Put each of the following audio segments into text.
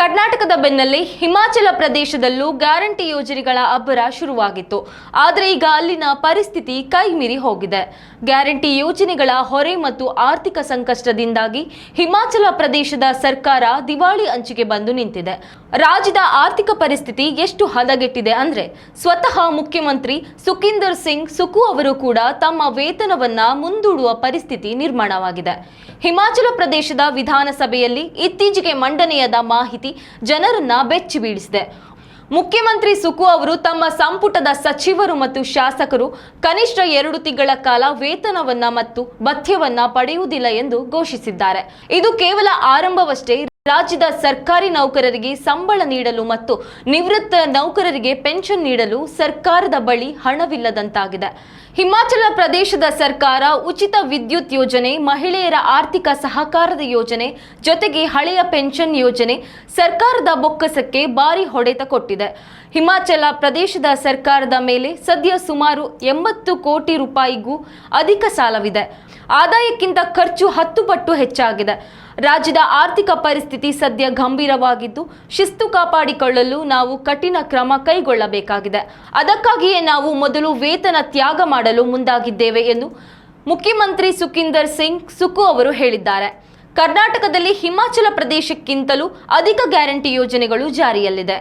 ಕರ್ನಾಟಕದ ಬೆನ್ನಲ್ಲೇ ಹಿಮಾಚಲ ಪ್ರದೇಶದಲ್ಲೂ ಗ್ಯಾರಂಟಿ ಯೋಜನೆಗಳ ಅಬ್ಬರ ಶುರುವಾಗಿತ್ತು. ಆದರೆ ಈಗ ಅಲ್ಲಿನ ಪರಿಸ್ಥಿತಿ ಕೈಮೀರಿ ಹೋಗಿದೆ. ಗ್ಯಾರಂಟಿ ಯೋಜನೆಗಳ ಹೊರೆ ಮತ್ತು ಆರ್ಥಿಕ ಸಂಕಷ್ಟದಿಂದಾಗಿ ಹಿಮಾಚಲ ಪ್ರದೇಶದ ಸರ್ಕಾರ ದಿವಾಳಿ ಅಂಚಿಗೆ ಬಂದು ನಿಂತಿದೆ. ರಾಜ್ಯದ ಆರ್ಥಿಕ ಪರಿಸ್ಥಿತಿ ಎಷ್ಟು ಹದಗೆಟ್ಟಿದೆ ಅಂದ್ರೆ ಸ್ವತಃ ಮುಖ್ಯಮಂತ್ರಿ ಸುಖಿಂದರ್ ಸಿಂಗ್ ಸುಕು ಅವರು ಕೂಡ ತಮ್ಮ ವೇತನವನ್ನ ಮುಂದೂಡುವ ಪರಿಸ್ಥಿತಿ ನಿರ್ಮಾಣವಾಗಿದೆ. ಹಿಮಾಚಲ ಪ್ರದೇಶದ ವಿಧಾನಸಭೆಯಲ್ಲಿ ಇತ್ತೀಚೆಗೆ ಮಂಡನೆಯಾದ ಮಾಹಿತಿ ಜನರನ್ನ ಬೆಚ್ಚಿ ಬೀಳಿಸಿದೆ. ಮುಖ್ಯಮಂತ್ರಿ ಸುಕು ಅವರು ತಮ್ಮ ಸಂಪುಟದ ಸಚಿವರು ಮತ್ತು ಶಾಸಕರು ಕನಿಷ್ಠ 2 ತಿಂಗಳ ಕಾಲ ವೇತನವನ್ನ ಮತ್ತು ಭತ್ಯವನ್ನ ಪಡೆಯುವುದಿಲ್ಲ ಎಂದು ಘೋಷಿಸಿದ್ದಾರೆ. ಇದು ಕೇವಲ ಆರಂಭವಷ್ಟೇ. ರಾಜ್ಯದ ಸರ್ಕಾರಿ ನೌಕರರಿಗೆ ಸಂಬಳ ನೀಡಲು ಮತ್ತು ನಿವೃತ್ತ ನೌಕರರಿಗೆ ಪೆನ್ಷನ್ ನೀಡಲು ಸರ್ಕಾರದ ಬಳಿ ಹಣವಿಲ್ಲದಂತಾಗಿದೆ. ಹಿಮಾಚಲ ಪ್ರದೇಶದ ಸರ್ಕಾರ ಉಚಿತ ವಿದ್ಯುತ್ ಯೋಜನೆ, ಮಹಿಳೆಯರ ಆರ್ಥಿಕ ಸಹಕಾರದ ಯೋಜನೆ ಜೊತೆಗೆ ಹಳೆಯ ಪೆನ್ಷನ್ ಯೋಜನೆ ಸರ್ಕಾರದ ಬೊಕ್ಕಸಕ್ಕೆ ಭಾರಿ ಹೊಡೆತ ಕೊಟ್ಟಿದೆ. ಹಿಮಾಚಲ ಪ್ರದೇಶದ ಸರ್ಕಾರದ ಮೇಲೆ ಸದ್ಯ ಸುಮಾರು 80 ಕೋಟಿ ರೂಪಾಯಿಗೂ ಅಧಿಕ ಸಾಲವಿದೆ. ಆದಾಯಕ್ಕಿಂತ ಖರ್ಚು 10 ಪಟ್ಟು ಹೆಚ್ಚಾಗಿದೆ. ರಾಜ್ಯದ ಆರ್ಥಿಕ ಪರಿಸ್ಥಿತಿ ಸದ್ಯ ಗಂಭೀರವಾಗಿದ್ದು, ಶಿಸ್ತು ಕಾಪಾಡಿಕೊಳ್ಳಲು ನಾವು ಕಠಿಣ ಕ್ರಮ ಕೈಗೊಳ್ಳಬೇಕಾಗಿದೆ. ಅದಕ್ಕಾಗಿಯೇ ನಾವು ಮೊದಲು ವೇತನ ತ್ಯಾಗ ಮಾಡಲು ಮುಂದಾಗಿದ್ದೇವೆ ಎಂದು ಮುಖ್ಯಮಂತ್ರಿ ಸುಖಿಂದರ್ ಸಿಂಗ್ ಸುಕು ಅವರು ಹೇಳಿದ್ದಾರೆ. ಕರ್ನಾಟಕದಲ್ಲಿ ಹಿಮಾಚಲ ಪ್ರದೇಶಕ್ಕಿಂತಲೂ ಅಧಿಕ ಗ್ಯಾರಂಟಿ ಯೋಜನೆಗಳು ಜಾರಿಯಲ್ಲಿದೆ.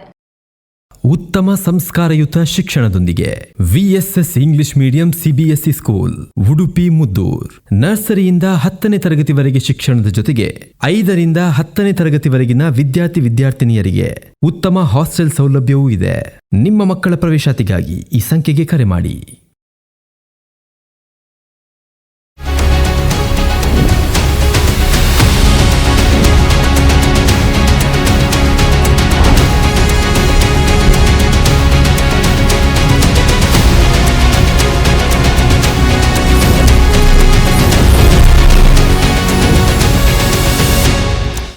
ಉತ್ತಮ ಸಂಸ್ಕಾರಯುತ ಶಿಕ್ಷಣದೊಂದಿಗೆ VSS English medium CBSE school Udupi Muddur. ನರ್ಸರಿಯಿಂದ 10ನೇ ತರಗತಿವರೆಗೆ ಶಿಕ್ಷಣದ ಜೊತೆಗೆ 5ರಿಂದ 10ನೇ ತರಗತಿವರೆಗಿನ ವಿದ್ಯಾರ್ಥಿನಿಯರಿಗೆ ಉತ್ತಮ ಹಾಸ್ಟೆಲ್ ಸೌಲಭ್ಯವೂ ಇದೆ. ನಿಮ್ಮ ಮಕ್ಕಳ ಪ್ರವೇಶಾತಿಗಾಗಿ ಈ ಸಂಖ್ಯೆಗೆ ಕರೆ ಮಾಡಿ.